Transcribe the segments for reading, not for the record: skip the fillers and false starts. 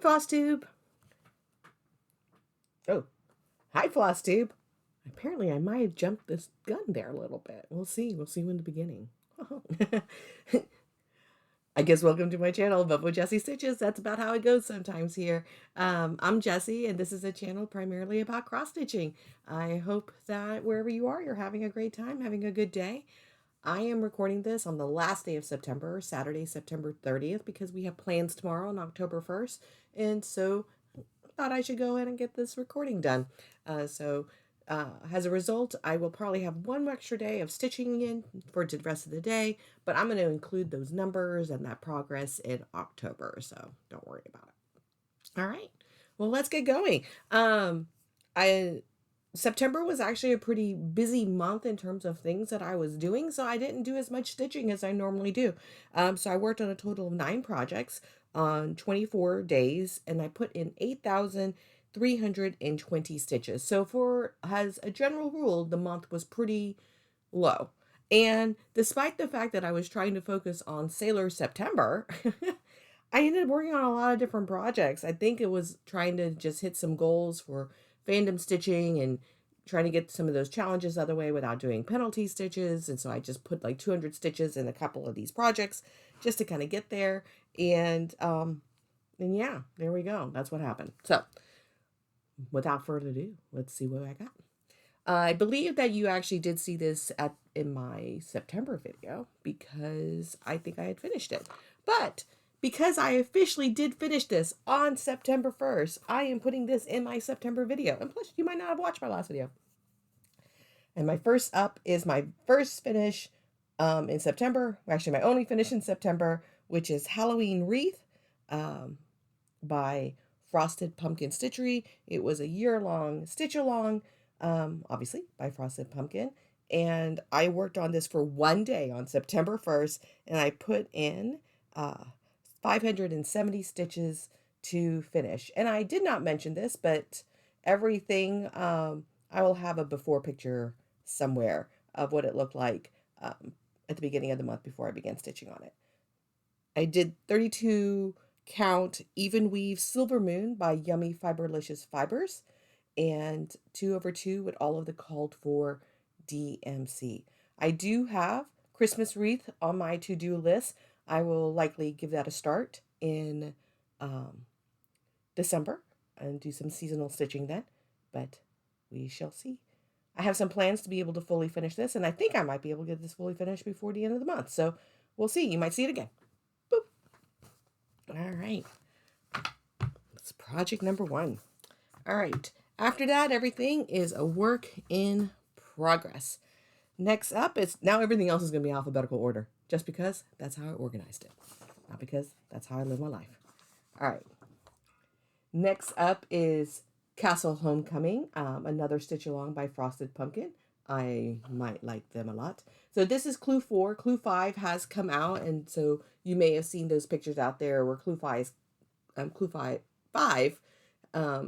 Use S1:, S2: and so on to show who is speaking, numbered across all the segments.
S1: Flosstube. Oh, hi, Flosstube. Apparently, I might have jumped this gun there a little bit. We'll see. We'll see in the beginning. I guess welcome to my channel, but with Jessie Stitches. That's about how it goes sometimes here. I'm Jessie, and this is a channel primarily about cross-stitching. I hope that wherever you are, you're having a great time, having a good day. I am recording this on the last day of September, Saturday, September 30th, because we have plans tomorrow on October 1st. And so I thought I should go ahead and get this recording done. As a result, I will probably have one extra day of stitching in for the rest of the day, but I'm going to include those numbers and that progress in October, so don't worry about it. All right, well, let's get going. September was actually a pretty busy month in terms of things that I was doing, so I didn't do as much stitching as I normally do. So I worked on a total of 9 projects on 24 days, and I put in 8,320 stitches. So for, as a general rule, the month was pretty low. And despite the fact that I was trying to focus on Sailor September, I ended up working on a lot of different projects. I think it was trying to just hit some goals for fandom stitching and trying to get some of those challenges out of the way without doing penalty stitches. And so I just put like 200 stitches in a couple of these projects just to kind of get there. And yeah, there we go. That's what happened. So without further ado, let's see what I got. I believe that you actually did see this in my September video because I think I had finished it. But because I officially did finish this on September 1st, I am putting this in my September video. And plus, you might not have watched my last video. And my first up is my first finish in September. Actually, my only finish in September, which is Halloween Wreath by Frosted Pumpkin Stitchery. It was a year-long stitch-along, obviously, by Frosted Pumpkin. And I worked on this for one day on September 1st, and I put in 570 stitches to finish. And I did not mention this, but everything, I will have a before picture somewhere of what it looked like at the beginning of the month before I began stitching on it. I did 32 count Evenweave Silver Moon by Yummy Fiberlicious Fibers, and 2/2 with all of the called for DMC. I do have Christmas wreath on my to-do list. I will likely give that a start in December and do some seasonal stitching then, but we shall see. I have some plans to be able to fully finish this, and I think I might be able to get this fully finished before the end of the month, so we'll see. You might see it again. Boop. All right. That's project number 1. All right. After that, everything is a work in progress. Next up is, now everything else is going to be alphabetical order, just because that's how I organized it, not because that's how I live my life. All right. Next up is Castle Homecoming, another stitch along by Frosted Pumpkin. I might like them a lot. So this is Clue 4. Clue 5 has come out, and so you may have seen those pictures out there where Clue 5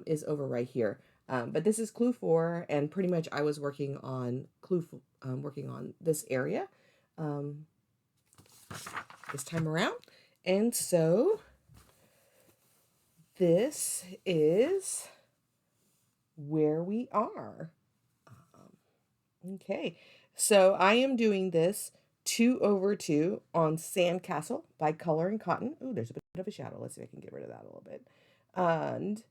S1: is over right here. But this is Clue 4, and pretty much I was working on working on this area this time around. And so this is where we are. Okay, so I am doing this 2/2 on Sandcastle by Color and Cotton. Oh, there's a bit of a shadow. Let's see if I can get rid of that a little bit. And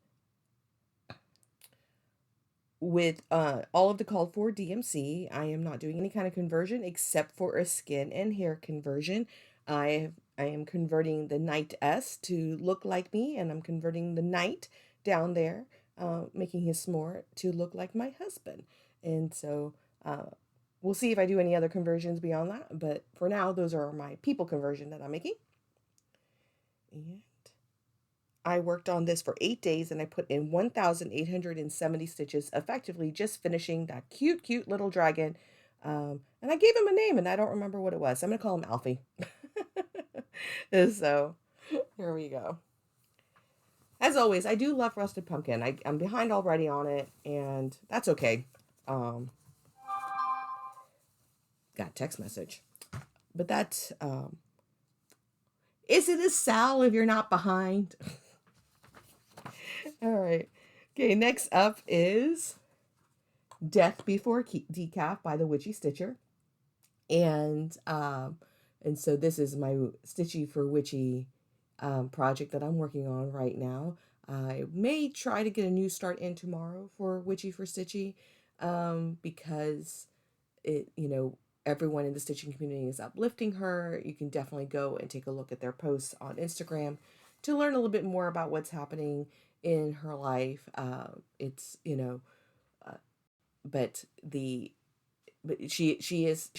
S1: with all of the called for DMC, I am not doing any kind of conversion except for a skin and hair conversion. I am converting the Knight S to look like me, and I'm converting the Knight down there, making his s'more to look like my husband. And so we'll see if I do any other conversions beyond that, but for now, those are my people conversion that I'm making. And I worked on this for 8 days, and I put in 1,870 stitches, effectively just finishing that cute, cute little dragon. And I gave him a name, and I don't remember what it was. So I'm going to call him Alfie. So here we go. As always, I do love Frosted Pumpkin. I'm behind already on it, and that's okay. Got a text message. But that's, is it a Sal if you're not behind? All right. Okay, next up is Death Before Decaf by the Witchy Stitcher. And so this is my Stitchy for Witchy project that I'm working on right now. I may try to get a new start in tomorrow for Witchy for Stitchy, because everyone in the stitching community is uplifting her. You can definitely go and take a look at their posts on Instagram to learn a little bit more about what's happening in her life. It's uh, but the but she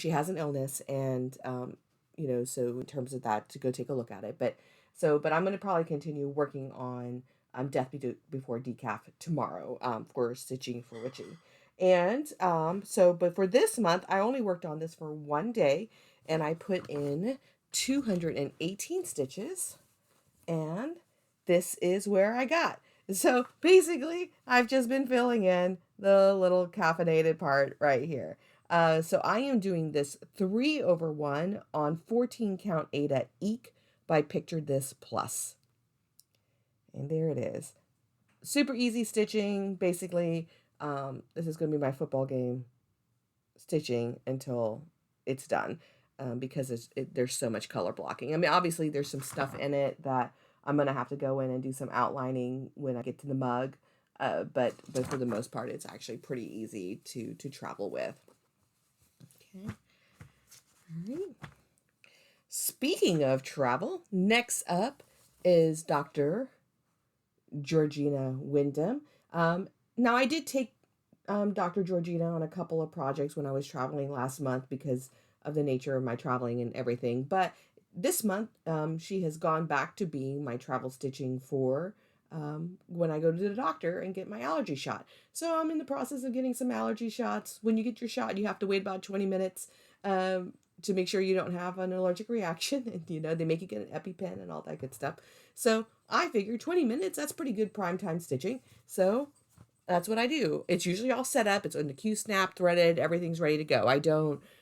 S1: has an illness, and so in terms of that, to go take a look at it. But I'm going to probably continue working on Death Before Decaf tomorrow, for Stitching for Witchy. And but for this month, I only worked on this for one day, and I put in 218 stitches, and this is where I got. So basically, I've just been filling in the little caffeinated part right here. So I am doing this 3/1 on 14 count Aida Eek by Picture This Plus. And there it is. Super easy stitching. Basically, this is going to be my football game stitching until it's done, because there's so much color blocking. I mean, obviously there's some stuff in it that I'm going to have to go in and do some outlining when I get to the mug. But for the most part, it's actually pretty easy to travel with. Okay. All right. Speaking of travel, next up is Dr. Georgina Wyndham. Now, I did take Dr. Georgina on a couple of projects when I was traveling last month because of the nature of my traveling and everything. But this month, she has gone back to being my travel stitching for when I go to the doctor and get my allergy shot. So I'm in the process of getting some allergy shots. When you get your shot, you have to wait about 20 minutes to make sure you don't have an allergic reaction. And, they make you get an EpiPen and all that good stuff. So I figured 20 minutes, that's pretty good prime time stitching. So that's what I do. It's usually all set up. It's in the Q snap, threaded, everything's ready to go.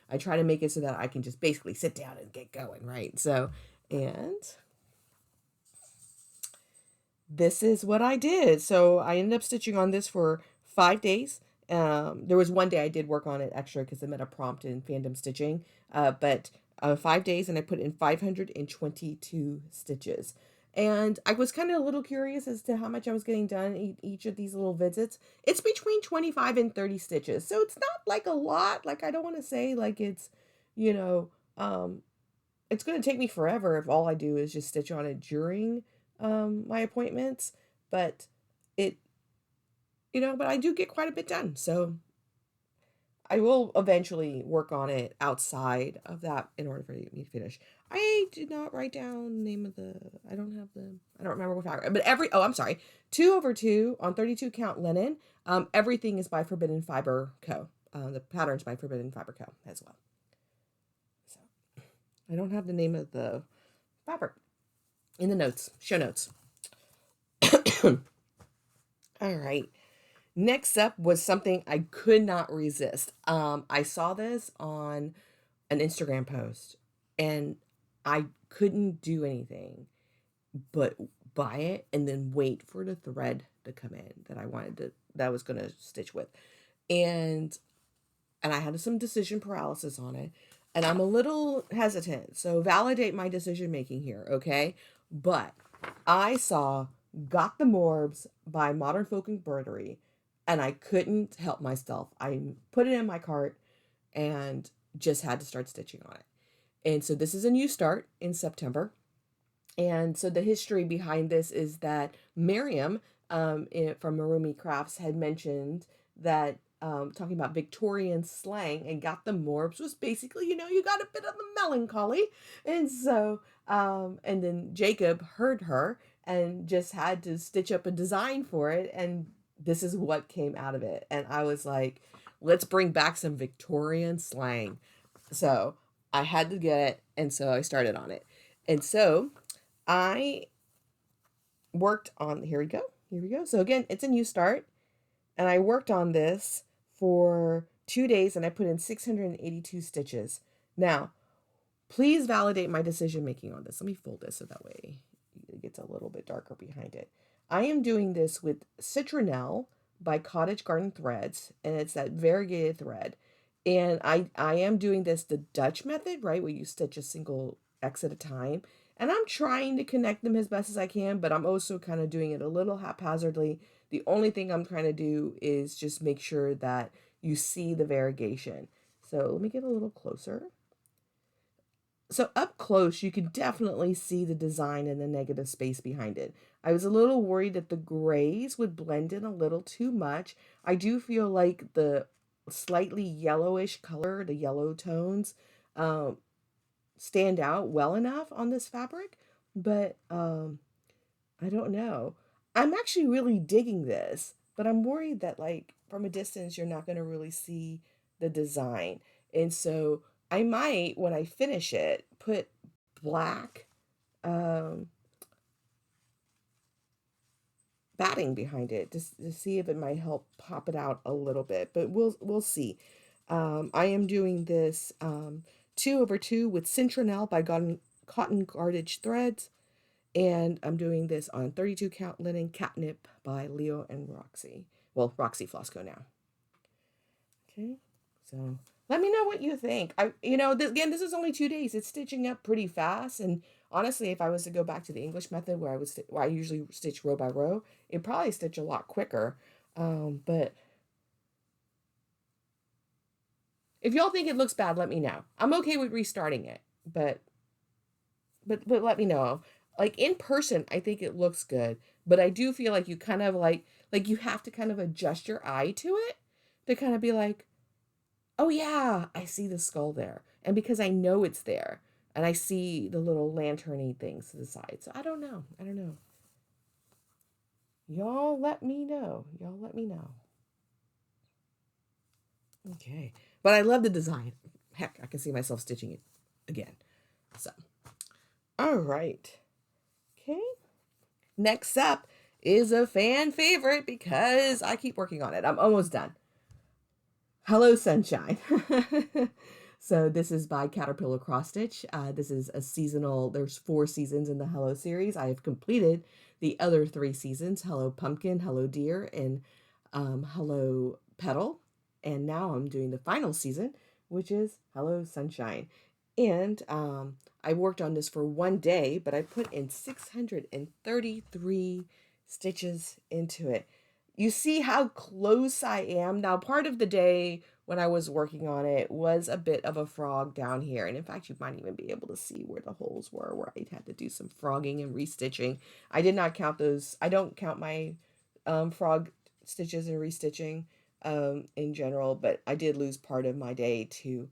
S1: I try to make it so that I can just basically sit down and get going, right? And this is what I did. So I ended up stitching on this for 5 days. There was one day I did work on it extra because I met a prompt in Fandom Stitching. But 5 days, and I put in 522 stitches. And I was kind of a little curious as to how much I was getting done each of these little visits. It's between 25 and 30 stitches. So it's not like a lot. Like, I don't want to say like it's, you know, it's going to take me forever if all I do is just stitch on it during my appointments. But it, but I do get quite a bit done. So I will eventually work on it outside of that in order for me to finish. I did not write down the name of I don't remember what fabric, but I'm sorry, 2/2 on 32 count linen. Everything is by Forbidden Fiber Co. The pattern's by Forbidden Fiber Co. as well. So I don't have the name of the fabric in the show notes. All right. Next up was something I could not resist. I saw this on an Instagram post, and I couldn't do anything but buy it and then wait for the thread to come in that I was going to stitch with. And I had some decision paralysis on it, and I'm a little hesitant. So validate my decision making here, okay? But I saw Got the Morbs by Modern Folk Embroidery, and I couldn't help myself. I put it in my cart and just had to start stitching on it. And so this is a new start in September. And so the history behind this is that Miriam from Marumi Crafts had mentioned that talking about Victorian slang, and Got the Morbs was basically, you got a bit of the melancholy. And so, and then Jacob heard her and just had to stitch up a design for it. And this is what came out of it. And I was like, let's bring back some Victorian slang. So I had to get it. And so I started on it. And so I worked on, here we go. So again, it's a new start. And I worked on this for 2 days, and I put in 682 stitches. Now, please validate my decision making on this. Let me fold this so that way it gets a little bit darker behind it. I am doing this with Citronelle by Cottage Garden Threads, and it's that variegated thread. And I am doing this the Dutch method, right, where you stitch a single X at a time. And I'm trying to connect them as best as I can, but I'm also kind of doing it a little haphazardly. The only thing I'm trying to do is just make sure that you see the variegation. So let me get a little closer. So up close, you can definitely see the design and the negative space behind it. I was a little worried that the grays would blend in a little too much. I do feel like the slightly yellowish color, the yellow tones, um, stand out well enough on this fabric, but I don't know. I'm actually really digging this, but I'm worried that like from a distance you're not going to really see the design. And so I might, when I finish it, put black um, batting behind it to see if it might help pop it out a little bit. But we'll see. I am doing this 2/2 with Citronelle by Cotton Cottage Threads. And I'm doing this on 32 count linen catnip by Leo and Roxy. Well, Roxy Flosco now. Okay, so let me know what you think. Again, this is only 2 days. It's stitching up pretty fast, and honestly, if I was to go back to the English method where I usually stitch row by row, it'd probably stitch a lot quicker. But if y'all think it looks bad, let me know. I'm okay with restarting it, but let me know. Like in person, I think it looks good, but I do feel like you kind of like you have to kind of adjust your eye to it to kind of be like, oh yeah, I see the skull there. And because I know it's there and I see the little lanterny things to the side. So I don't know. I don't know. Y'all let me know. Y'all let me know. Okay. But I love the design. Heck, I can see myself stitching it again. So, all right. Okay. Next up is a fan favorite because I keep working on it. I'm almost done. Hello, Sunshine. So this is by Caterpillar Cross Stitch. This is a seasonal. There's 4 seasons in the Hello series. I have completed the other 3 seasons: Hello Pumpkin, Hello Deer, and Hello Petal. And now I'm doing the final season, which is Hello Sunshine. And I worked on this for 1 day, but I put in 633 stitches into it. You see how close I am. Now, part of the day when I was working on it was a bit of a frog down here. And in fact, you might even be able to see where the holes were, where I had to do some frogging and restitching. I did not count those. I don't count my frog stitches and restitching in general, but I did lose part of my day to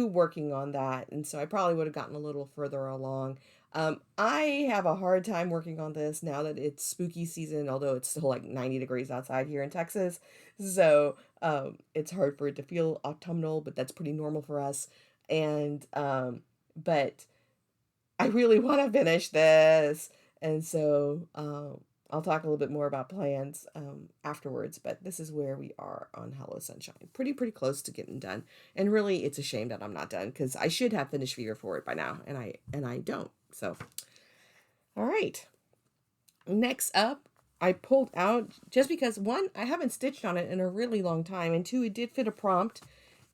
S1: working on that. And so I probably would have gotten a little further along. I have a hard time working on this now that it's spooky season, although it's still like 90 degrees outside here in Texas. So it's hard for it to feel autumnal, but that's pretty normal for us. And but I really want to finish this. And so I'll talk a little bit more about plans afterwards, but this is where we are on Hello Sunshine. Pretty close to getting done. And really, it's a shame that I'm not done because I should have finished Fever for it by now, and I don't. So, all right. Next up, I pulled out just because 1, I haven't stitched on it in a really long time, and 2, it did fit a prompt,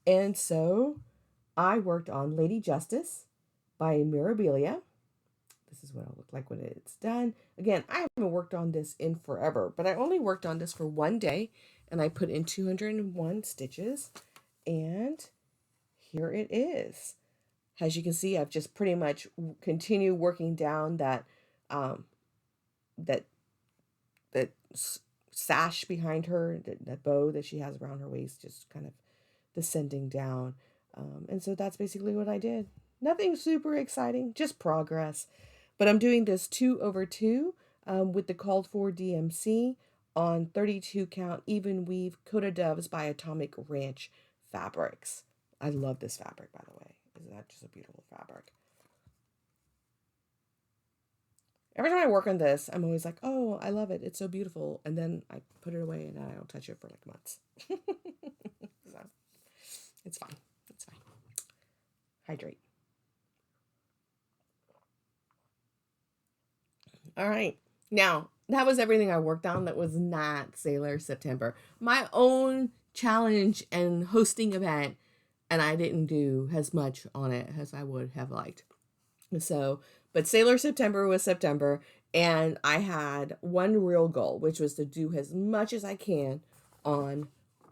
S1: and so I worked on Lady Justice by Mirabilia. This is what it'll look like when it's done. Again, I haven't worked on this in forever, but I only worked on this for 1 day, and I put in 201 stitches, and here it is. As you can see, I've just pretty much continued working down that that sash behind her, that bow that she has around her waist, just kind of descending down. And so that's basically what I did. Nothing super exciting, just progress. But I'm doing this 2/2 with the called for DMC on 32 count Evenweave Cote Doves by Atomic Ranch Fabrics. I love this fabric, by the way. Isn't that just a beautiful fabric? Every time I work on this, I'm always like, oh, I love it. It's so beautiful. And then I put it away and I don't touch it for like months. So, it's fine. It's fine. Hydrate. All right. Now, that was everything I worked on that was not Sailor September. My own challenge and hosting event, and I didn't do as much on it as I would have liked. So, but Sailor September was September, and I had one real goal, which was to do as much as I can on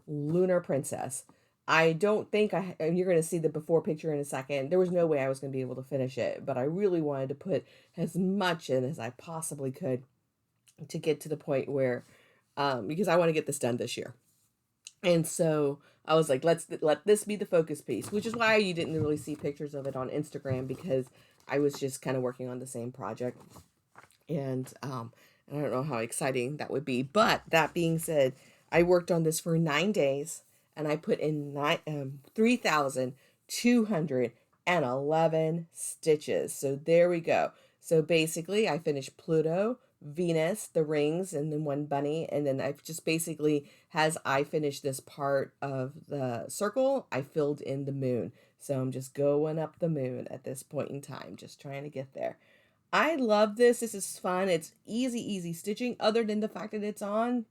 S1: Lunar Princess. I don't think and you're going to see the before picture in a second. There was no way I was going to be able to finish it, but I really wanted to put as much in as I possibly could to get to the point where, because I want to get this done this year. And so I was like, let this be the focus piece, which is why you didn't really see pictures of it on Instagram, because I was just kind of working on the same project. And I don't know how exciting that would be. But that being said, I worked on this for 9 days, and I put in 3,211 stitches. So there we go. So basically, I finished Pluto, Venus, the rings, and then one bunny. And then I've just basically, as I finished this part of the circle, I filled in the moon. So I'm just going up the moon at this point in time, just trying to get there. I love this. This is fun. It's easy stitching, other than the fact that it's on,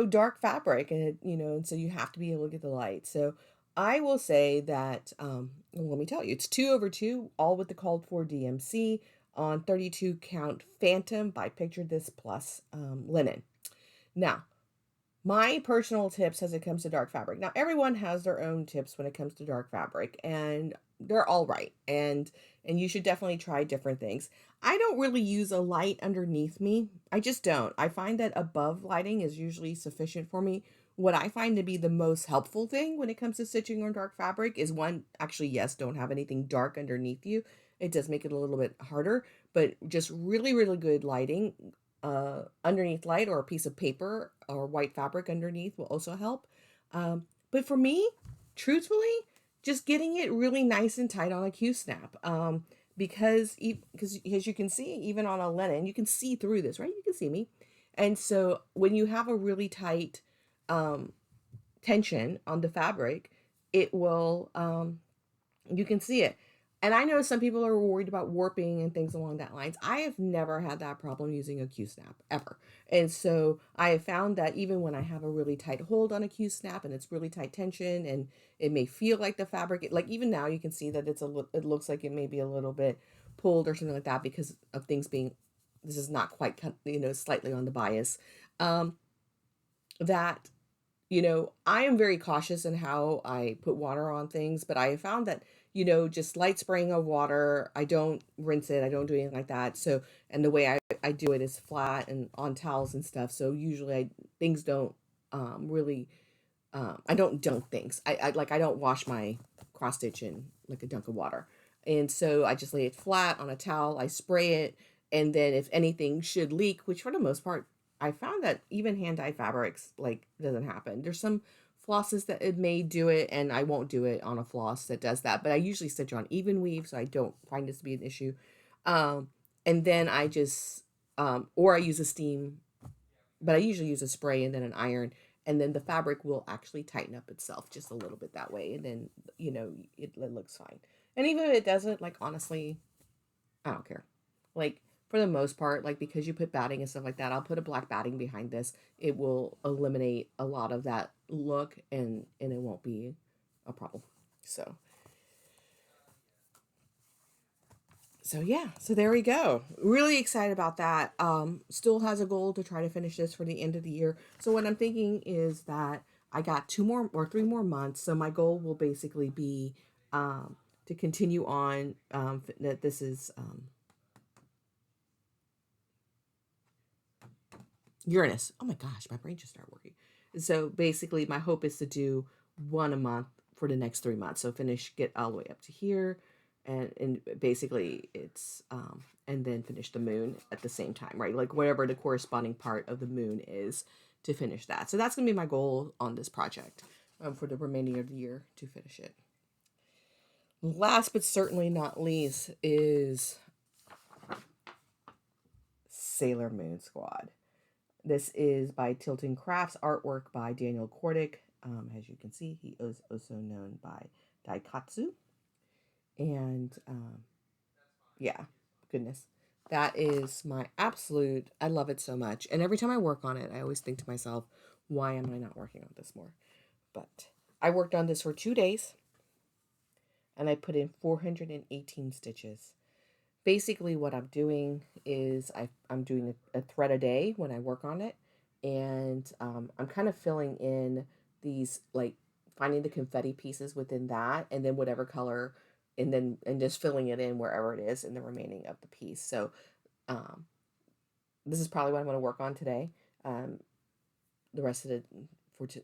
S1: dark fabric, and and so you have to be able to get the light. So I will say that, let me tell you, it's 2/2, all with the called for DMC on 32 count Phantom by Picture This Plus linen. Now, my personal tips as it comes to dark fabric. Now, everyone has their own tips when it comes to dark fabric, and they're all right. And you should definitely try different things. I don't really use a light underneath me. I just don't. I find that above lighting is usually sufficient for me. What I find to be the most helpful thing when it comes to stitching on dark fabric is, one, actually, yes, don't have anything dark underneath you. It does make it a little bit harder, but just really good lighting underneath light, or a piece of paper or white fabric underneath will also help. But for me, truthfully, just getting it really nice and tight on a Q-snap. Because as you can see, even on a linen, you can see through this, right? You can see me. And so when you have a really tight tension on the fabric, it will, you can see it. And I know some people are worried about warping and things along that lines. I have never had that problem using a Q-snap, ever. And so I have found that even when I have a really tight hold on a Q-snap and it's really tight tension, and it may feel like the fabric, like even now you can see that it looks like it may be a little bit pulled or something like that, because of things being, this is not quite, slightly on the bias. That I am very cautious in how I put water on things, but I have found that, just light spraying of water, I don't rinse it, I don't do anything like that. So, and the way I do it is flat and on towels and stuff. So usually things don't really, I don't dunk things. I don't wash my cross stitch in like a dunk of water. And so I just lay it flat on a towel, I spray it, and then if anything should leak, which for the most part I found that even hand dye fabrics, like, doesn't happen. There's some flosses that it may do it, and I won't do it on a floss that does that. But I usually stitch on Evenweave, so I don't find this to be an issue. Um, and then I just, or I use a steam, but I usually use a spray and then an iron, and then the fabric will actually tighten up itself just a little bit that way, and then it looks fine. And even if it doesn't, like, honestly, I don't care. Like, for the most part, like, because you put batting and stuff like that, I'll put a black batting behind this. It will eliminate a lot of that look, and it won't be a problem. So yeah, so there we go. Really excited about that. Still has a goal to try to finish this for the end of the year. So what I'm thinking is that I got 2 more or 3 more months. So my goal will basically be to continue on. That this is Uranus. Oh my gosh, my brain just started working. So basically, my hope is to do one a month for the next 3 months. So finish, get all the way up to here, and basically it's and then finish the moon at the same time, right? Like whatever the corresponding part of the moon is, to finish that. So that's gonna be my goal on this project for the remaining of the year, to finish it. Last but certainly not least is Sailor Moon Squad. This is by Tilton Crafts, artwork by Daniel Kordick. As you can see, he is also known by Daikatsu. And yeah, goodness. That is my absolute, I love it so much. And every time I work on it, I always think to myself, why am I not working on this more? But I worked on this for 2 days and I put in 418 stitches. Basically what I'm doing is I'm doing a thread a day when I work on it. And I'm kind of filling in these, like finding the confetti pieces within that, and then whatever color, and just filling it in wherever it is in the remaining of the piece. So um, this is probably what I'm going to work on today, the rest of it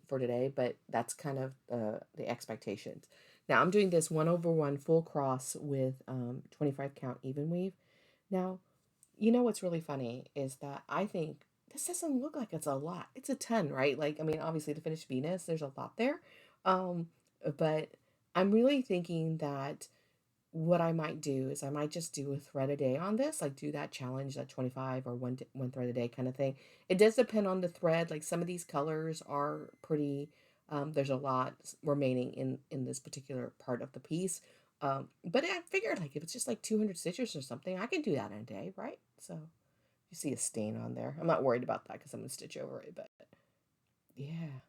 S1: for today. But that's kind of the expectations. Now I'm doing this 1/1 full cross with 25 count Evenweave. Now, you know what's really funny is that I think this doesn't look like it's a lot. It's a 10, right? Like, I mean, obviously to finish Venus, there's a lot there. Um, but I'm really thinking that what I might do is I might just do a thread a day on this, like do that challenge, that 25 or one thread a day kind of thing. It does depend on the thread. Like some of these colors are pretty, there's a lot remaining in this particular part of the piece. But I figured like if it's just like 200 stitches or something, I can do that in a day, right? So you see a stain on there. I'm not worried about that because I'm going to stitch over it, but yeah,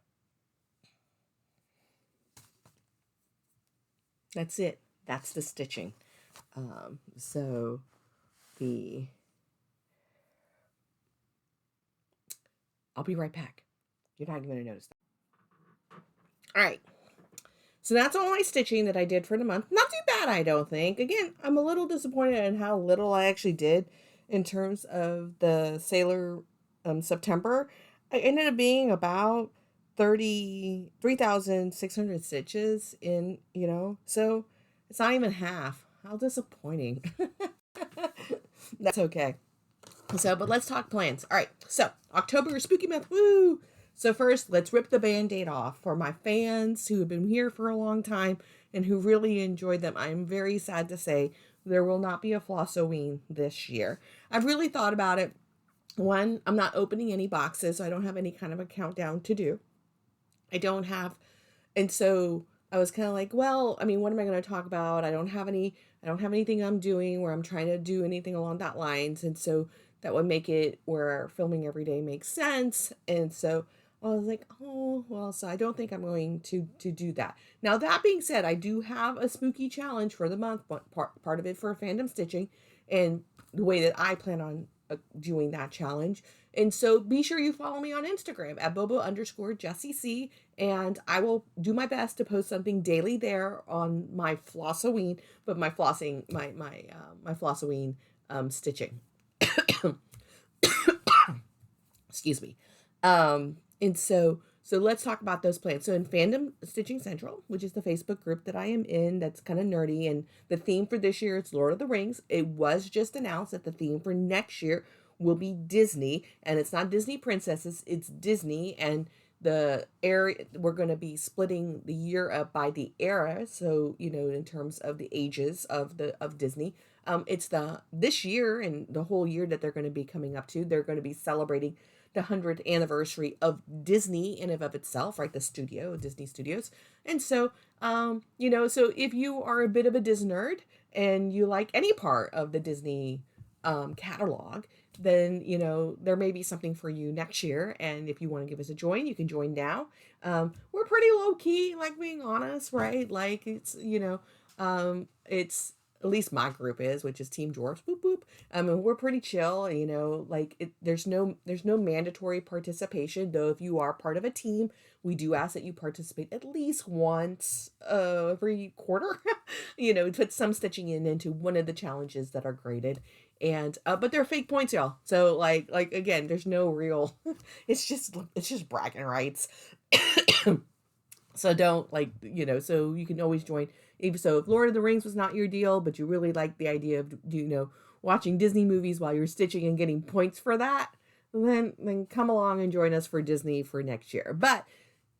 S1: that's it. That's the stitching. So the I'll be right back. You're not even going to notice that. All right. So that's all my stitching that I did for the month. Not too bad, I don't think. Again, I'm a little disappointed in how little I actually did in terms of the Sailor September. I ended up being about 33,600 stitches in, so it's not even half. How disappointing. That's okay. So, but let's talk plans. All right. So, October is spooky month. Woo! So, first, let's rip the band aid off. For my fans who have been here for a long time and who really enjoyed them, I'm very sad to say there will not be a Flossoween this year. I've really thought about it. One, I'm not opening any boxes, so I don't have any kind of a countdown to do. I don't have, and so I was kind of like, well, I mean, what am I going to talk about? I don't have anything I'm doing where I'm trying to do anything along that lines. And so that would make it where filming every day makes sense. And so I was like, oh, well, so I don't think I'm going to do that. Now, that being said, I do have a spooky challenge for the month, part of it for fandom stitching, and the way that I plan on doing that challenge. And so be sure you follow me on Instagram at Bobo_JessieC, and I will do my best to post something daily there on my Flossoween, but my Flossoween stitching. Excuse me. And so let's talk about those plans. So in Fandom Stitching Central, which is the Facebook group that I am in, that's kind of nerdy, and the theme for this year is Lord of the Rings. It was just announced that the theme for next year will be Disney, and it's not Disney princesses, it's Disney. And the area, we're going to be splitting the year up by the era, so in terms of the ages of Disney. It's this year and the whole year that they're going to be coming up to, they're going to be celebrating the 100th anniversary of Disney in and of itself, right? The studio, Disney Studios. And so, so if you are a bit of a Disney nerd and you like any part of the Disney catalog, then, there may be something for you next year. And if you want to give us a join, you can join now. We're pretty low key, like being honest, right? Like it's, at least my group is, which is Team Dwarfs. Boop boop. And we're pretty chill. There's no mandatory participation, though. If you are part of a team, we do ask that you participate at least once every quarter. Put some stitching into one of the challenges that are graded, and but they're fake points, y'all. So like again, there's no real. it's just bragging rights. So don't so you can always join. If Lord of the Rings was not your deal, but you really like the idea of, watching Disney movies while you're stitching and getting points for that, then come along and join us for Disney for next year. But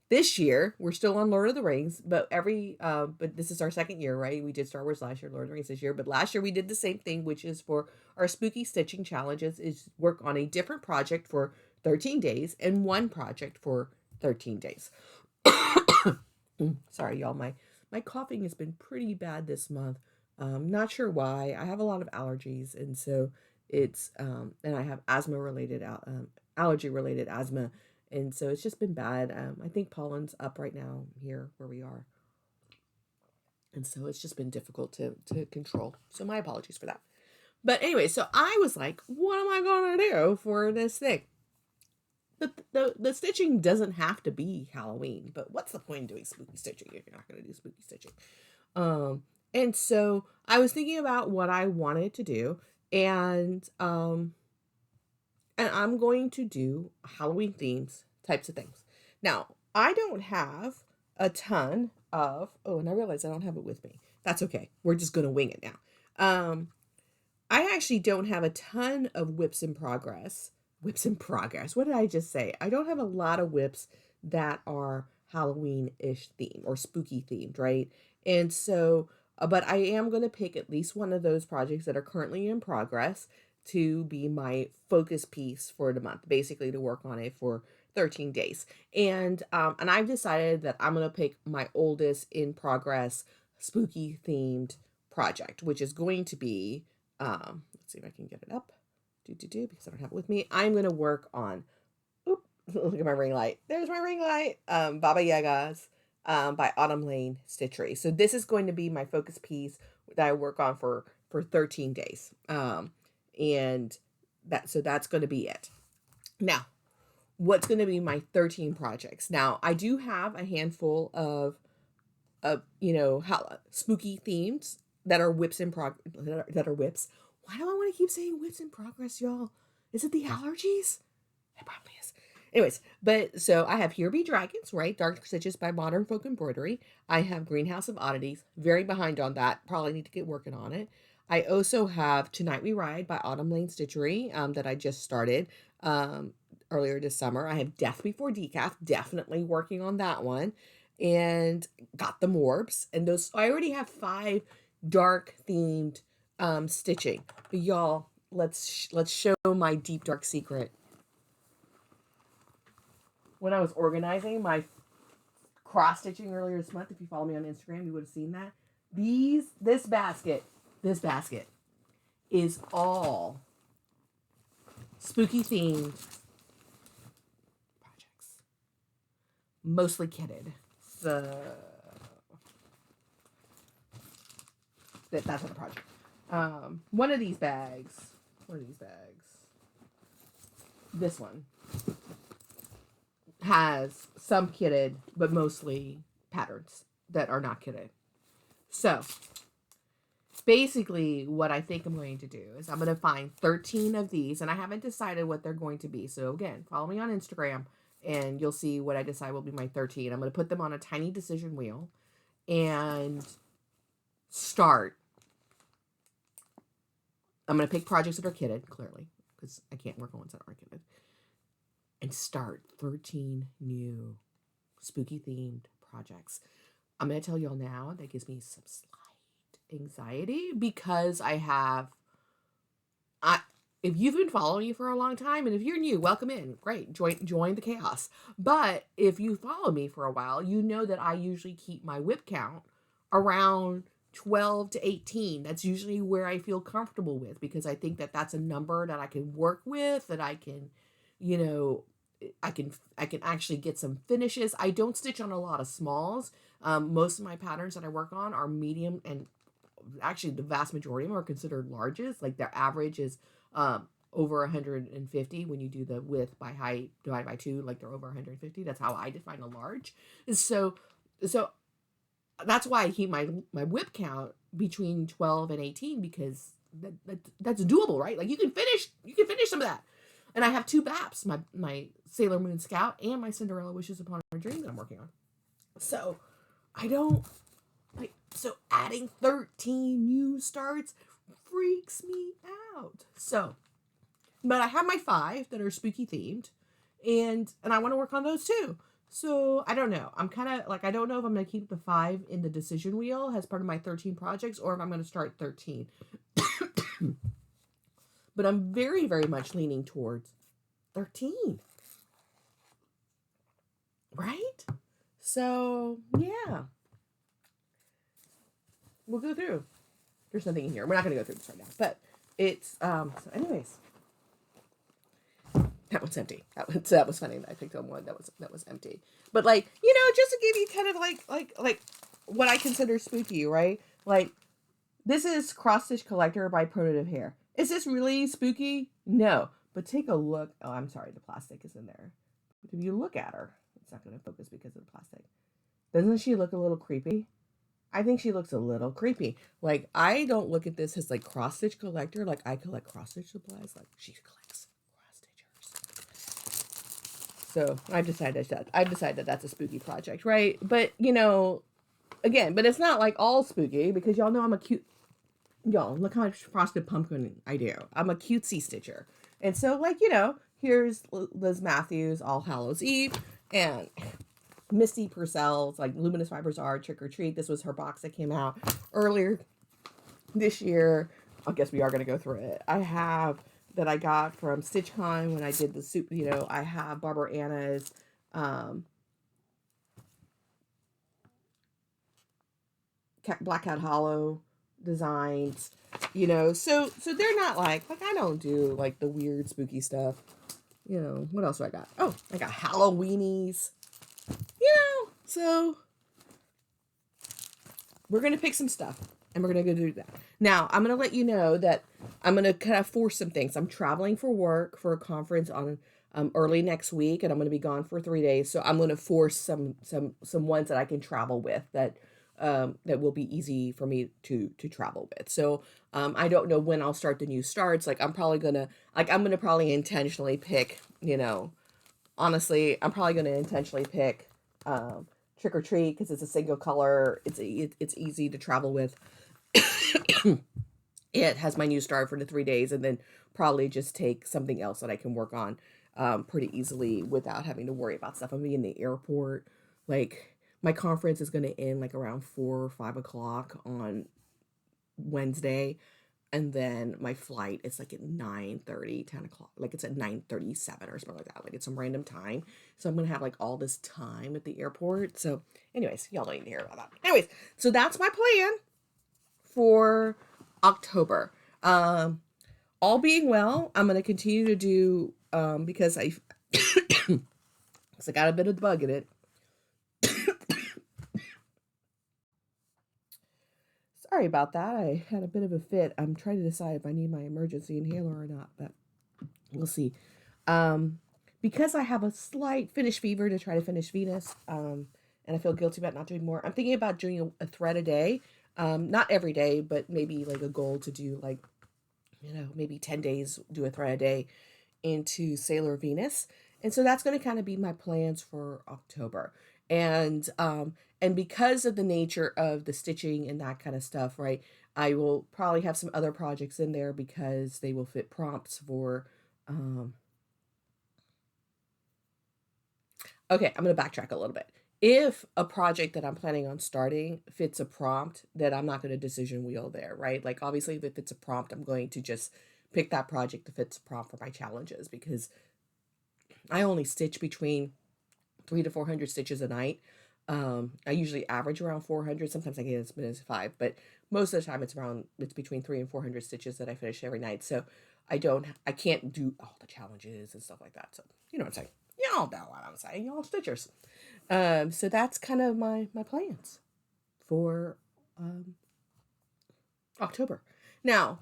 S1: this year, we're still on Lord of the Rings, but but this is our second year, right? We did Star Wars last year, Lord of the Rings this year, but last year we did the same thing, which is for our spooky stitching challenges, is work on a different project for 13 days and one project for 13 days. Sorry, y'all. My coughing has been pretty bad this month. Not sure why. I have a lot of allergies, and so it's and I have allergy related asthma, and so it's just been bad. I think pollen's up right now here where we are, and so it's just been difficult to control. So my apologies for that. But anyway, so I was like, what am I gonna do for this thing? The stitching doesn't have to be Halloween, but what's the point in doing spooky stitching if you're not gonna do spooky stitching? And so I was thinking about what I wanted to do, and I'm going to do Halloween themes types of things. Now, I don't have a ton of, oh, and I realize I don't have it with me. That's okay. We're just going to wing it now. I actually don't have a ton of whips in progress. Whips in progress. What did I just say? I don't have a lot of whips that are Halloween-ish themed or spooky themed, right? And so, but I am going to pick at least one of those projects that are currently in progress to be my focus piece for the month, basically to work on it for 13 days. And I've decided that I'm going to pick my oldest in progress spooky themed project, which is going to be, let's see if I can get it up, because I don't have it with me. I'm going to work on, oop, look at my ring light. There's my ring light. Baba Yaga's by Autumn Lane Stitchery. So this is going to be my focus piece that I work on for 13 days. And that's going to be it. Now, what's going to be my 13 projects? Now, I do have a handful of spooky themes that are whips in that are whips. Why do I want to keep saying whips in progress, y'all? Is it the allergies? It probably is. Anyways, but so I have Here Be Dragons, right? Dark Stitches by Modern Folk Embroidery. I have Greenhouse of Oddities. Very behind on that. Probably need to get working on it. I also have Tonight We Ride by Autumn Lane Stitchery that I just started earlier this summer. I have Death Before Decaf. Definitely working on that one. And got the Morbs. And those, I already have 5 dark themed stitching. But y'all, let's show my deep dark secret. When I was organizing my cross stitching earlier this month, if you follow me on Instagram, you would have seen that. This basket is all spooky themed projects, mostly kitted. So that's not a project. One of these bags, this one has some kitted, but mostly patterns that are not kitted. So basically what I think I'm going to do is I'm going to find 13 of these, and I haven't decided what they're going to be. So again, follow me on Instagram and you'll see what I decide will be my 13. I'm going to put them on a tiny decision wheel and start. I'm going to pick projects that are kitted, clearly, because I can't work on ones that aren't kitted. And start 13 new spooky themed projects. I'm going to tell y'all now, that gives me some slight anxiety because if you've been following me for a long time, and if you're new, welcome in. Great. Join the chaos. But if you follow me for a while, you know that I usually keep my whip count around 12 to 18. That's usually where I feel comfortable with, because I think that that's a number that I can work with, that I can, I can actually get some finishes. I don't stitch on a lot of smalls. Most of my patterns that I work on are medium, and actually the vast majority of them are considered larges. Like their average is over 150 when you do the width by height divided by 2, like they're over 150. That's how I define a large. So that's why I keep my whip count between 12 and 18, because that's doable, right? Like you can finish some of that. And I have 2 BAPs, my Sailor Moon Scout and my Cinderella Wishes Upon a Dream that I'm working on. So so adding 13 new starts freaks me out. So, but I have my 5 that are spooky themed, and I want to work on those too. So I don't know. I'm kind of like, I don't know if I'm going to keep the 5 in the decision wheel as part of my 13 projects, or if I'm going to start 13. But I'm very, very much leaning towards 13. Right? So, yeah. We'll go through. There's nothing in here. We're not going to go through this right now. But it's, so anyways, that one's empty. That was funny. I picked on one that was empty. But like, just to give you kind of like what I consider spooky, right? Like, this is Cross Stitch Collector by Primitive Hair. Is this really spooky? No. But take a look. Oh, I'm sorry, the plastic is in there. But if you look at her, it's not going to focus because of the plastic. Doesn't she look a little creepy? I think she looks a little creepy. Like, I don't look at this as like Cross Stitch Collector. Like, I collect cross stitch supplies. Like, she collects cross stitchers. So I've decided that's a spooky project, right? But again, but it's not like all spooky because y'all know I'm a cute. Y'all look how much frosted pumpkin I do. I'm a cutesy stitcher, and so like here's Liz Matthews All Hallows Eve and Misty Purcell's like Luminous Fibers Are Trick or Treat. This was her box that came out earlier this year. I guess we are going to go through it. I have that I got from StitchCon when I did the soup. I have Barbara Anna's Black Cat Hollow designs. So they're not like I don't do like the weird spooky stuff. What else do I got? Oh, I got Halloweenies. So we're going to pick some stuff and we're going to go do that. Now, I'm going to let you know that I'm going to kind of force some things. I'm traveling for work for a conference on early next week, and I'm going to be gone for 3 days. So I'm going to force some ones that I can travel with that will be easy for me to travel with. So I don't know when I'll start the new starts. Like, I'm going to probably intentionally pick, honestly, I'm probably going to intentionally pick Trick or Treat because it's a single color. It's easy to travel with. It has my new start for the 3 days, and then probably just take something else that I can work on pretty easily without having to worry about stuff. I'm gonna be in the airport. Like, my conference is going to end like around 4 or 5 o'clock on Wednesday. And then my flight is like at 9:30, 10 o'clock. Like, it's at 9:37 or something like that. Like, it's some random time. So I'm going to have like all this time at the airport. So anyways, y'all don't need to hear about that. Anyways, so that's my plan for October. All being well, I'm going to continue to do, because I got a bit of the bug in it. Sorry about that. I had a bit of a fit. I'm trying to decide if I need my emergency inhaler or not, but we'll see. Because I have a slight finish fever to try to finish Venus, and I feel guilty about not doing more, I'm thinking about doing a thread a day. Not every day, but maybe like a goal to do like, maybe 10 days, do a thread a day into Sailor Venus. And so that's going to kind of be my plans for October. And because of the nature of the stitching and that kind of stuff, right, I will probably have some other projects in there because they will fit prompts for, okay, I'm going to backtrack a little bit. If a project that I'm planning on starting fits a prompt, then I'm not going to decision wheel there, right? Like, obviously, if it fits a prompt, I'm going to just pick that project that fits a prompt for my challenges, because I only stitch between 300 to 400 stitches a night. I usually average around 400. Sometimes I get as many as 5, but most of the time it's between 300 and 400 stitches that I finish every night. So I can't do all the challenges and stuff like that. So you know what I'm saying? Y'all know what I'm saying, y'all stitchers. So that's kind of my plans for October. Now,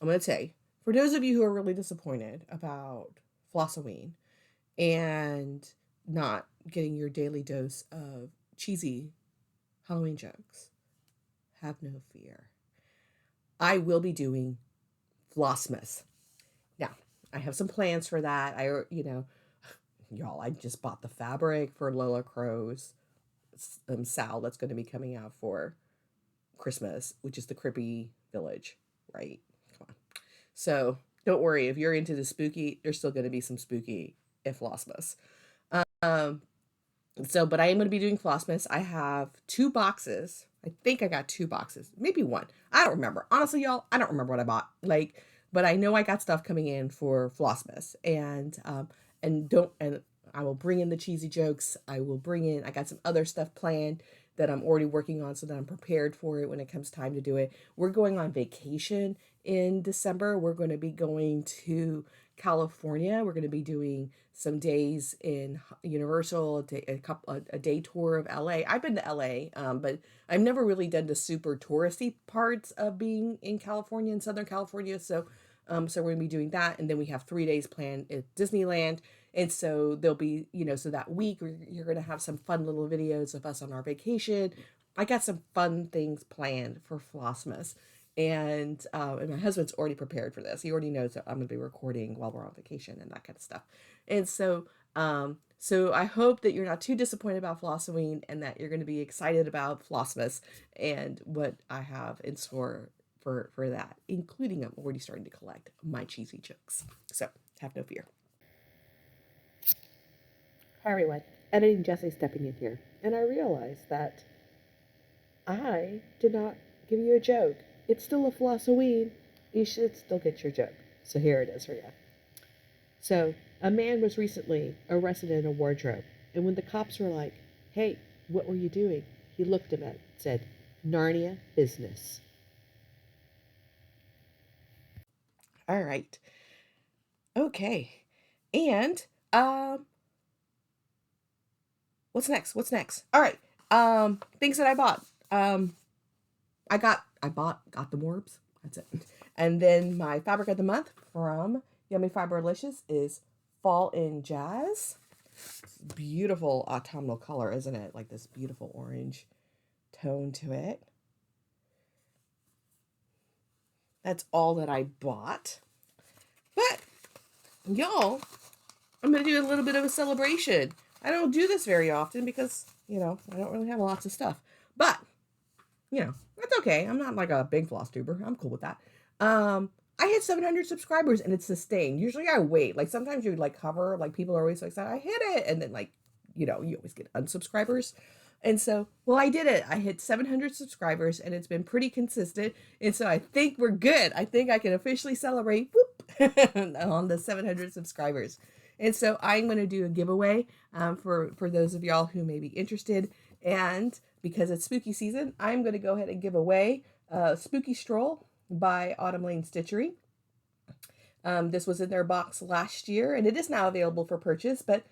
S1: I'm going to say, for those of you who are really disappointed about Flossoween and not getting your daily dose of cheesy Halloween jokes, have no fear. I will be doing Flossmas. Now, I have some plans for that. Y'all, I just bought the fabric for Lola Crow's Sal that's going to be coming out for Christmas, which is the Crippy Village, right? Come on. So don't worry, if you're into the spooky, there's still going to be some spooky at Flossmas. But I am going to be doing Flossmas. I have 2 boxes. I think I got 2 boxes, maybe 1. I don't remember. Honestly, y'all, I don't remember what I bought. But I know I got stuff coming in for Flossmas, and I will bring in the cheesy jokes. I got some other stuff planned that I'm already working on so that I'm prepared for it when it comes time to do it. We're going on vacation in December. We're going to be going to California. We're going to be doing some days in Universal, a day tour of LA. I've been to LA, but I've never really done the super touristy parts of being in California, in Southern California. So we're gonna be doing that, and then we have 3 days planned at Disneyland. And so there'll be, so that week you're gonna have some fun little videos of us on our vacation. I got some fun things planned for Flossmas, and my husband's already prepared for this. He already knows that I'm gonna be recording while we're on vacation and that kind of stuff. And so I hope that you're not too disappointed about Flossoween, and that you're going to be excited about Flossmas and what I have in store for that, including I'm already starting to collect my cheesy jokes. So have no fear. Hi everyone, editing Jessie stepping in here, and I realized that I did not give you a joke. It's still a Flossoween. You should still get your joke. So here it is for you. So a man was recently arrested in a wardrobe, and when the cops were like, "Hey, what were you doing?" he looked at it and said, "Narnia business." All right. Okay. And what's next? All right. Things that I bought. Got the Morbs. That's it. And then my fabric of the month from Yummy Fiberlicious is Fall in Jazz. Beautiful autumnal color, isn't it? Like this beautiful orange tone to it. That's all that I bought. But, y'all, I'm going to do a little bit of a celebration. I don't do this very often because, I don't really have lots of stuff. But, that's okay. I'm not like a big Flosstuber. I'm cool with that. I hit 700 subscribers and it's sustained. Usually I wait. Like sometimes you like hover, like people are always so excited, I hit it. And then like, you always get unsubscribers. And so, well, I did it. I hit 700 subscribers and it's been pretty consistent. And so I think we're good. I think I can officially celebrate on the 700 subscribers. And so I'm going to do a giveaway for those of y'all who may be interested. And because it's spooky season, I'm going to go ahead and give away Spooky Stroll by Autumn Lane Stitchery. This was in their box last year, and it is now available for purchase, but,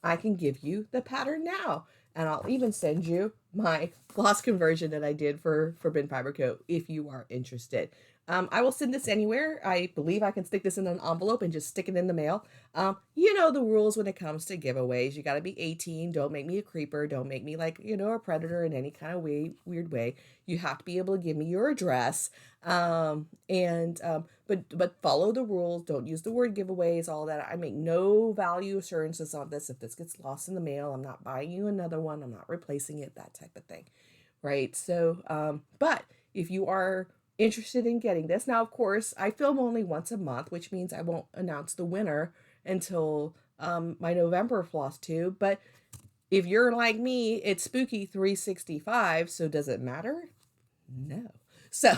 S1: I can give you the pattern now. And I'll even send you my floss conversion that I did for Forbidden Fiber Coat if you are interested. I will send this anywhere. I believe I can stick this in an envelope and just stick it in the mail. You know the rules when it comes to giveaways. You got to be 18. Don't make me a creeper. Don't make me like, a predator in any kind of weird way. You have to be able to give me your address. But follow the rules. Don't use the word giveaways, all that. I make no value assurances on this. If this gets lost in the mail, I'm not buying you another one. I'm not replacing it, that type of thing. Right? So, but if you are interested in getting this. Now, of course, I film only once a month, which means I won't announce the winner until my November Flosstube. But if you're like me, it's spooky 365, so does it matter? No. So,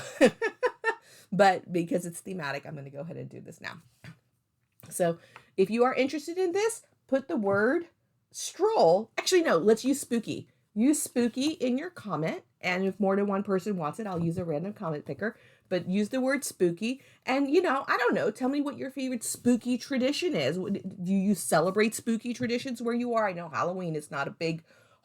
S1: but because it's thematic, I'm going to go ahead and do this now. So if you are interested in this, put the word stroll. Actually, no, let's use spooky. Use spooky in your comment. And if more than one person wants it, I'll use a random comment picker. But use the word spooky. And, I don't know. Tell me what your favorite spooky tradition is. Do you celebrate spooky traditions where you are? I know Halloween is not a big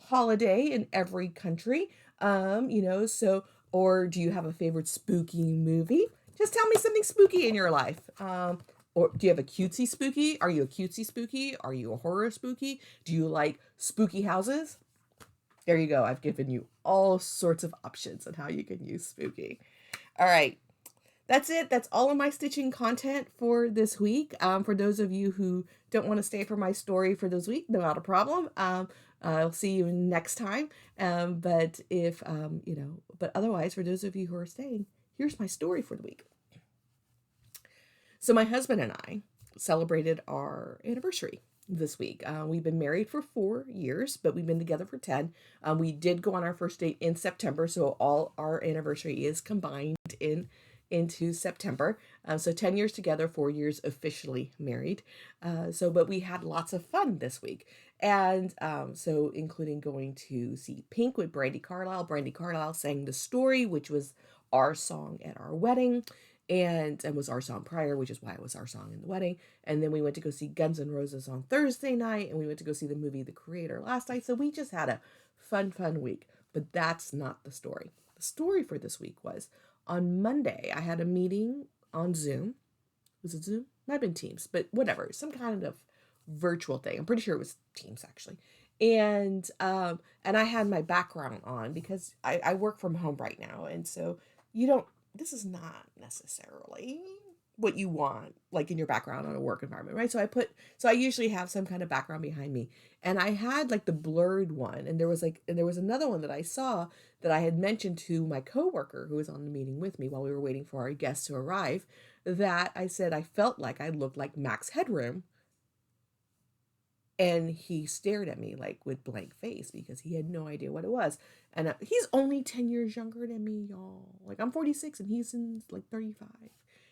S1: holiday in every country. Or do you have a favorite spooky movie? Just tell me something spooky in your life. Or do you have a cutesy spooky? Are you a cutesy spooky? Are you a horror spooky? Do you like spooky houses? There you go. I've given you all sorts of options on how you can use spooky. All right. That's it. That's all of my stitching content for this week. For those of you who don't want to stay for my story for this week, not a problem. I'll see you next time. But otherwise, for those of you who are staying, here's my story for the week. So my husband and I celebrated our anniversary this week. We've been married for 4 years, but we've been together for 10. We did go on our first date in September, so all our anniversary is combined in into September. So 10 years together, 4 years officially married. But we had lots of fun this week. And so including going to see Pink with Brandy Carlisle. Brandy Carlisle sang The Story, which was our song at our wedding. And was our song prior, which is why it was our song in the wedding. And then we went to go see Guns N' Roses on Thursday night, and we went to go see the movie The Creator last night. So we just had a fun week. But that's not the story. The story for this week was on Monday, I had a meeting on Zoom. Was it Zoom? Might have been Teams, but whatever. Some kind of virtual thing. I'm pretty sure it was Teams actually. And I had my background on because I work from home right now. And so this is not necessarily what you want like in your background on a work environment, right? So I usually have some kind of background behind me, and I had like the blurred one, and there was another one that I saw that I had mentioned to my coworker who was on the meeting with me while we were waiting for our guests to arrive, that I said I felt like I looked like Max Headroom. And he stared at me like with blank face because he had no idea what it was. And he's only 10 years younger than me, y'all. Like, I'm 46 and he's in like 35.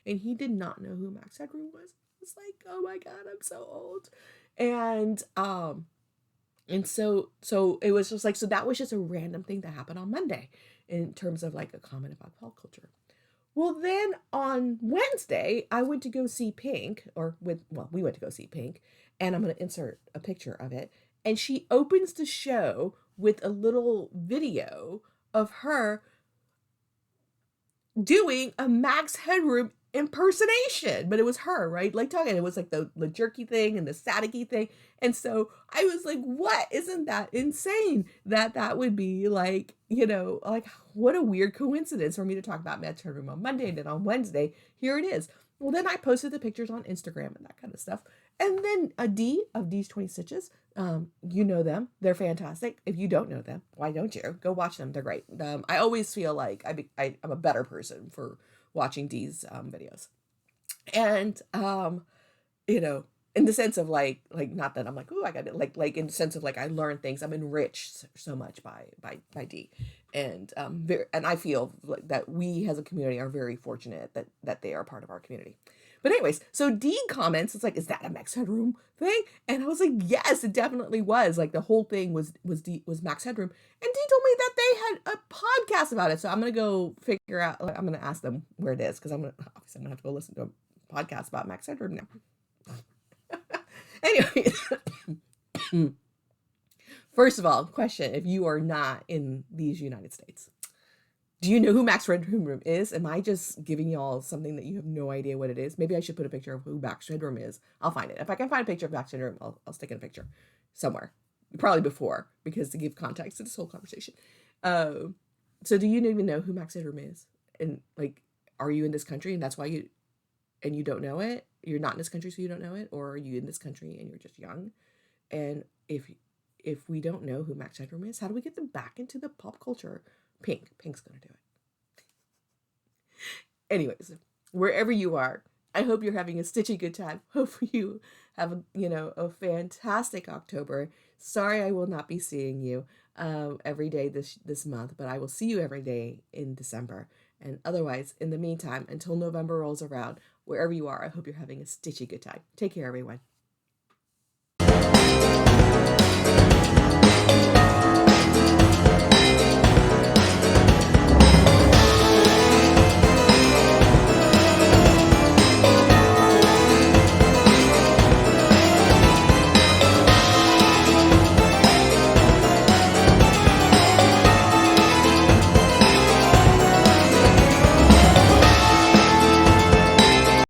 S1: And he did not know who Max Headroom was. It's like, oh my God, I'm so old. And so it was just like, so that was just a random thing that happened on Monday in terms of like a comment about pop culture. Well, then on Wednesday, I went to go see Pink, we went to go see Pink, and I'm going to insert a picture of it. And she opens the show with a little video of her doing a Max Headroom impersonation, but it was her, right? Like talking, it was like the jerky thing and the staticky thing. And so I was like, what? Isn't that insane that would be like, like what a weird coincidence for me to talk about Max Headroom on Monday, and then on Wednesday, here it is. Well, then I posted the pictures on Instagram and that kind of stuff. And then a D of D's 20 Stitches, you know them. They're fantastic. If you don't know them, why don't you? Go watch them. They're great. I always feel like I'm a better person for watching D's videos. And, in the sense of like not that I'm like, oh, I got it. Like in the sense of like, I learn things. I'm enriched so much by D. And, and I feel like that we as a community are very fortunate that they are part of our community. But anyways, so D comments, it's like, is that a Max Headroom thing? And I was like, yes, it definitely was. Like the whole thing was Max Headroom. And D told me that they had a podcast about it. So I'm going to go figure out, like, I'm going to ask them where it is, because I'm going to have to go listen to a podcast about Max Headroom now. Anyway, first of all, question, if you are not in these United States, do you know who Max Headroom is? Am I just giving y'all something that you have no idea what it is? Maybe I should put a picture of who Max Headroom is. I'll find it. If I can find a picture of Max Headroom, I'll stick in a picture somewhere. Probably before, because to give context to this whole conversation. So do you even know who Max Headroom is? And like, are you in this country and that's why you don't know it? You're not in this country, so you don't know it? Or are you in this country and you're just young? And if we don't know who Max Headroom is, how do we get them back into the pop culture? Pink's gonna do it. Anyways, wherever you are, I hope you're having a stitchy good time. Hope you have a fantastic October. Sorry I will not be seeing you every day this month, but I will see you every day in December. And otherwise, in the meantime, until November rolls around, wherever you are, I hope you're having a stitchy good time. Take care, everyone.